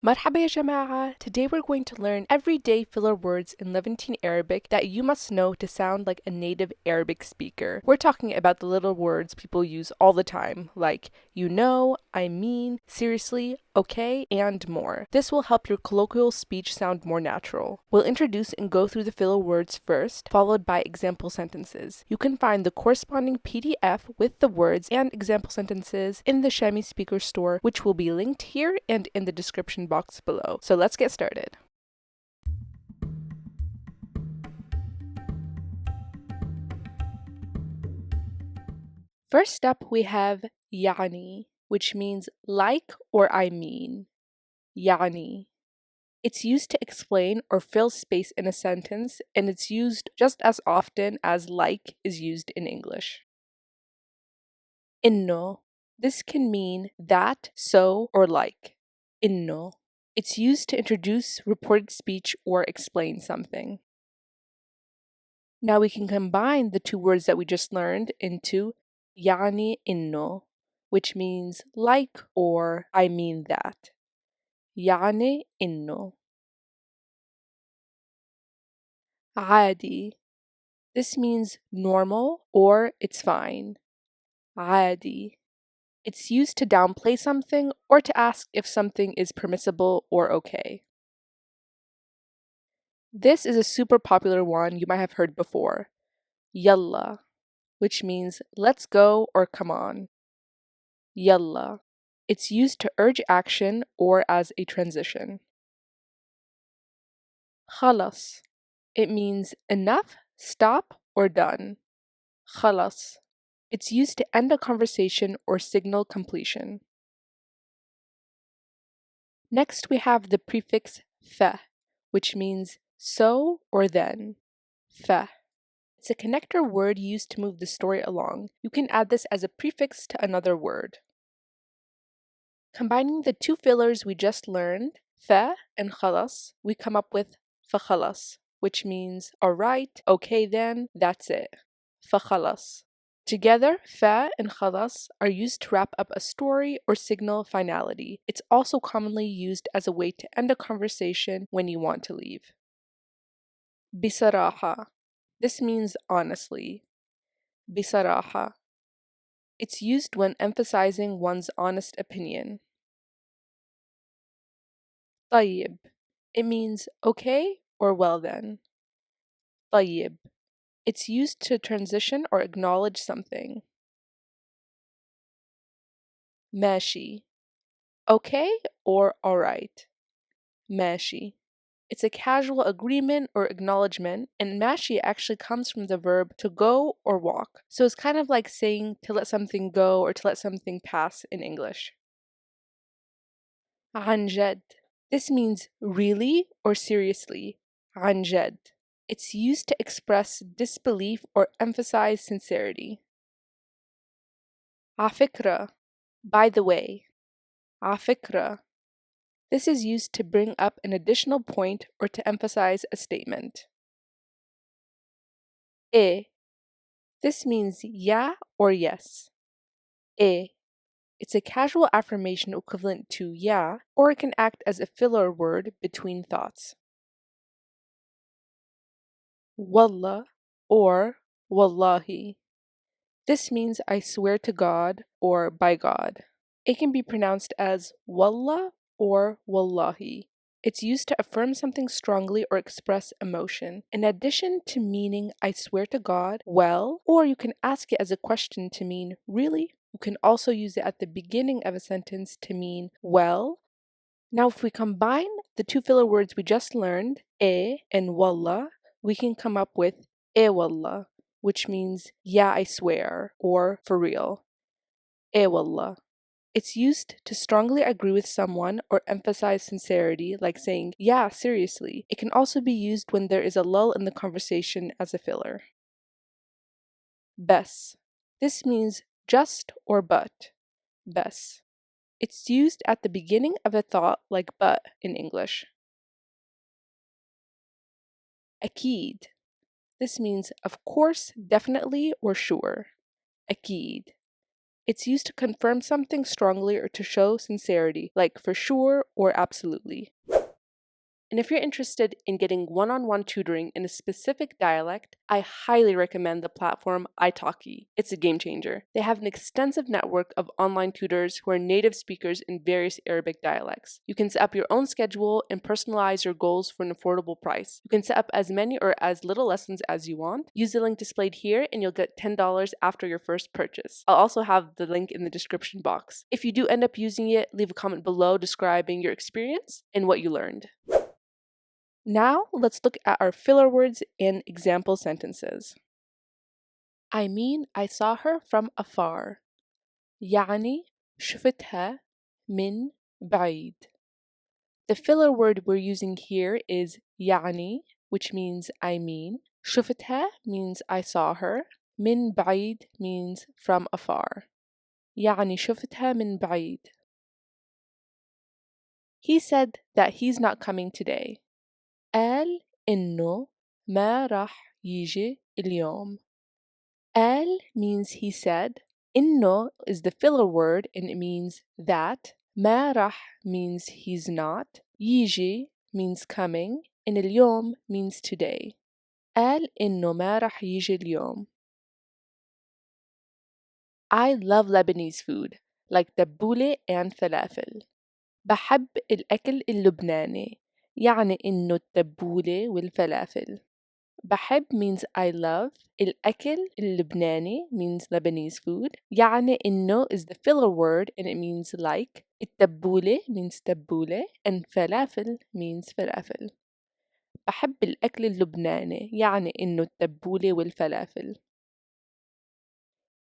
مرحبا يا جماعة! Today we're going to learn everyday filler words in Levantine Arabic that you must know to sound like a native Arabic speaker. We're talking about the little words people use all the time, like you know, I mean, seriously, okay, and more. This will help your colloquial speech sound more natural. We'll introduce and go through the filler words first, followed by example sentences. You can find the corresponding PDF with the words and example sentences in the Shami Speaker Store, which will be linked here and in the description box below. So let's get started. First up, we have يعني, which means like or I mean. يعني. It's used to explain or fill space in a sentence, and it's used just as often as like is used in English. إنه. This can mean that, so, or like. إنه. It's used to introduce reported speech or explain something. Now we can combine the two words that we just learned into يعني إنه, which means like or I mean that. يعني إنه. عادي. This means normal or it's fine. عادي. It's used to downplay something or to ask if something is permissible or okay. This is a super popular one you might have heard before. Yalla, which means let's go or come on. Yalla. It's used to urge action or as a transition. خلاص. It means enough, stop, or done. خلاص. It's used to end a conversation or signal completion. Next, we have the prefix fa, which means so or then. Fa. It's a connector word used to move the story along. You can add this as a prefix to another word. Combining the two fillers we just learned, fa and khalas, we come up with fakhalas, which means alright, okay then, that's it. Fakhalas. Together, fa and khalas are used to wrap up a story or signal finality. It's also commonly used as a way to end a conversation when you want to leave. Bisaraha. This means honestly. Bisaraha. It's used when emphasizing one's honest opinion. طيب. It means okay or well then. طيب. It's used to transition or acknowledge something. ماشي. Okay or alright. ماشي. It's a casual agreement or acknowledgement, and ماشي actually comes from the verb to go or walk. So it's kind of like saying to let something go or to let something pass in English. عن جد. This means really or seriously. عن جد. It's used to express disbelief or emphasize sincerity. على فكرة. By the way. على فكرة. This is used to bring up an additional point or to emphasize a statement. إيه. This means yeah or yes. إيه. It's a casual affirmation equivalent to yeah, or it can act as a filler word between thoughts. Wallah or Wallahi. This means I swear to God or by God. It can be pronounced as Wallah or Wallahi. It's used to affirm something strongly or express emotion. In addition to meaning I swear to God, well, or you can ask it as a question to mean really. You can also use it at the beginning of a sentence to mean well. Now, if we combine the two filler words we just learned, and wallah, we can come up with wallah, which means yeah, I swear, or for real. Wallah. It's used to strongly agree with someone or emphasize sincerity, like saying, yeah, seriously. It can also be used when there is a lull in the conversation as a filler. Bes. This means just or but. Bes. It's used at the beginning of a thought like but in English. Akid. This means of course, definitely, or sure. Akid. It's used to confirm something strongly or to show sincerity, like for sure or absolutely. And if you're interested in getting one-on-one tutoring in a specific dialect, I highly recommend the platform italki. It's a game changer. They have an extensive network of online tutors who are native speakers in various Arabic dialects. You can set up your own schedule and personalize your goals for an affordable price. You can set up as many or as little lessons as you want. Use the link displayed here and you'll get $10 after your first purchase. I'll also have the link in the description box. If you do end up using it, leave a comment below describing your experience and what you learned. Now, let's look at our filler words and example sentences. I mean, I saw her from afar. يعني شفتها من بعيد. The filler word we're using here is يعني, which means I mean. شفتها means I saw her. من بعيد means from afar. يعني شفتها من بعيد. He said that he's not coming today. قال إنه ما راح يجي اليوم. قال means he said. إنه is the filler word and it means that. ما راح means he's not. يجي means coming. And اليوم means today. قال إنه ما راح يجي اليوم. I love Lebanese food, like تبولة and falafel. بحب الأكل اللبناني، يعني إنه التبولة والفلافل. بحب means I love. الأكل اللبناني means Lebanese food. يعني إنه is the filler word and it means like. التبولة means تبولة and فلافل means فلافل. بحب الأكل اللبناني يعني إنه التبولة والفلافل.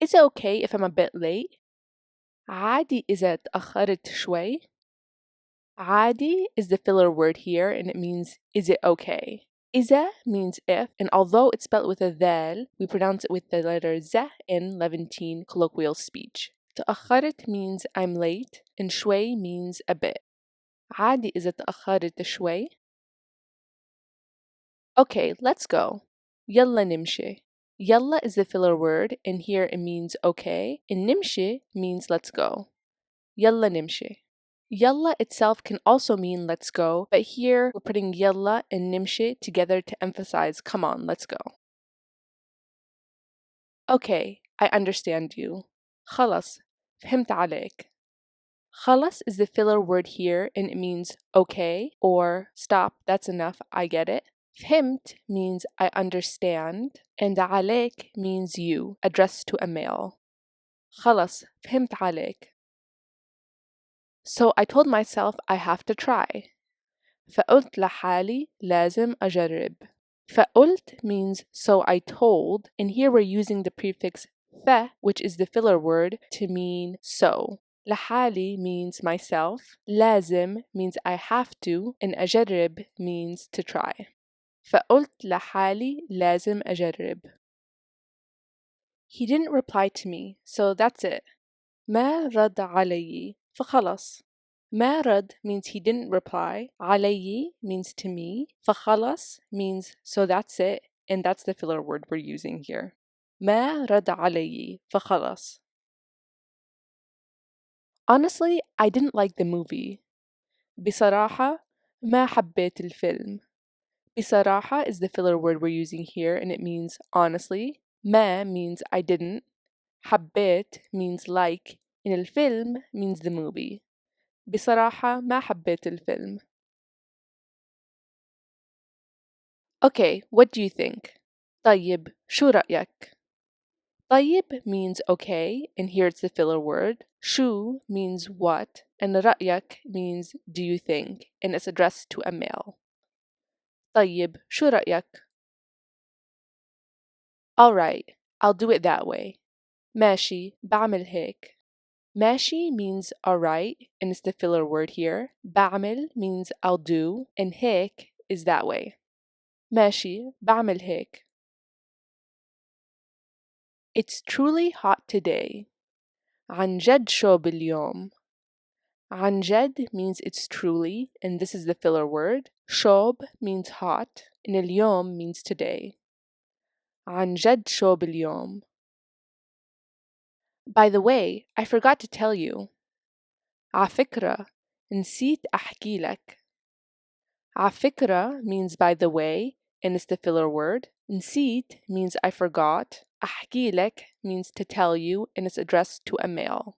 Is it okay if I'm a bit late? عادي إذا تأخرت شوي. عادي is the filler word here and it means is it okay? إذا means if, and although it's spelled with a ذال, we pronounce it with the letter Z in Levantine colloquial speech. تأخرت means I'm late, and شوي means a bit. عادي إذا تأخرت شوي. Okay, let's go. يلا نمشي. يلا is the filler word, and here it means okay, and نمشي means let's go. يلا نمشي. Yalla itself can also mean let's go, but here we're putting yalla and nimshi together to emphasize come on, let's go. Okay, I understand you. خلاص, فهمت عليك. خلاص is the filler word here and it means okay or stop, that's enough, I get it. فهمت means I understand, and عليك means you, addressed to a male. خلاص, فهمت عليك. So I told myself I have to try. فقلت لحالي لازم أجرب. فقلت means so I told, and here we're using the prefix ف, which is the filler word, to mean so. لحالي means myself, لازم means I have to, and أجرب means to try. فقلت لحالي لازم أجرب. He didn't reply to me, so that's it. ما رد علي فخلص. ما رد means he didn't reply. علي means to me. فخلص means so that's it, and that's the filler word we're using here. ما رد علي فخلص. Honestly, I didn't like the movie. بصراحة ما حبيت الفيلم. بصراحة is the filler word we're using here and it means honestly. ما means I didn't. حبيت means like, and الفيلم means the movie. بصراحة ما حبيت الفيلم. Okay, what do you think? طيب, شو رأيك? طيب means okay, and here it's the filler word. شو means what, and رأيك means do you think, and it's addressed to a male. طيب, شو رأيك? Alright, I'll do it that way. ماشي, بعمل هيك. ماشي means alright, and it's the filler word here. بعمل means I'll do, and هيك is that way. ماشي, بعمل هيك. It's truly hot today. عن جد شوب اليوم. عن جد means it's truly, and this is the filler word. شوب means hot, and اليوم means today. عن جد شوب اليوم. By the way, I forgot to tell you. على فكرة نسيت أحكي لك. على فكرة means by the way, and it's the filler word. نسيت means I forgot. أحكي لك means to tell you, and it's addressed to a male.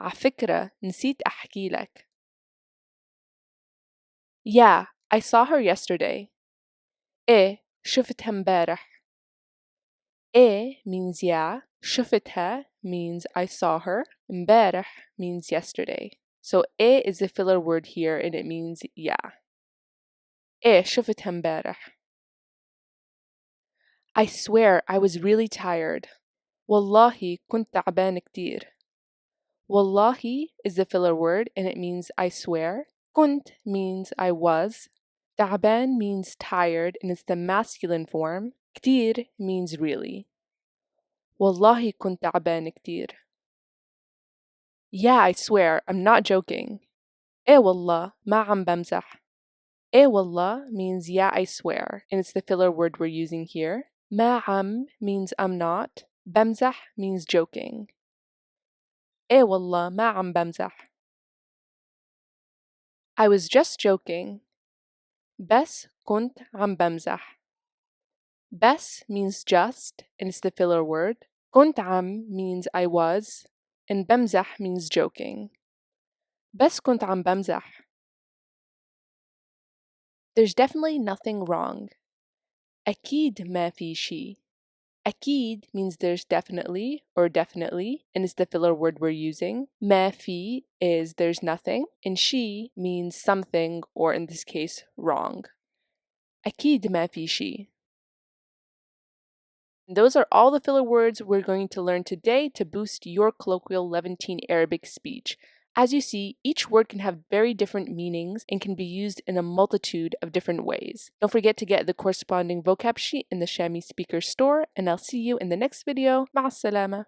على فكرة نسيت أحكي لك. Yeah, I saw her yesterday. إيه شفتها امبارح. إيه means yeah. شفتها means I saw her. امبارح means yesterday. So إيه is the filler word here, and it means yeah. إيه شفتها امبارح. I swear I was really tired. والله كنت تعبان كتير. والله is the filler word, and it means I swear. كنت means I was. تعبان means tired, and it's the masculine form. كتير means really. والله كنت تعبان كتير. Yeah, I swear, I'm not joking. إيه والله ما عم بمزح. إيه والله means yeah, I swear, and it's the filler word we're using here. ما عم means I'm not. بمزح means joking. إيه والله ما عم بمزح. I was just joking. بس كنت عم بمزح. بس means just, and it's the filler word. كنت عم means I was, and بمزح means joking. بس كنت عم بمزح. There's definitely nothing wrong. أكيد ما في شي. أكيد means there's definitely or definitely, and it's the filler word we're using. ما في is there's nothing, and she means something, or in this case, wrong. أكيد ما في شي. Those are all the filler words we're going to learn today to boost your colloquial Levantine Arabic speech. As you see, each word can have very different meanings and can be used in a multitude of different ways. Don't forget to get the corresponding vocab sheet in the Shami Speaker store, and I'll see you in the next video. مع السلامة.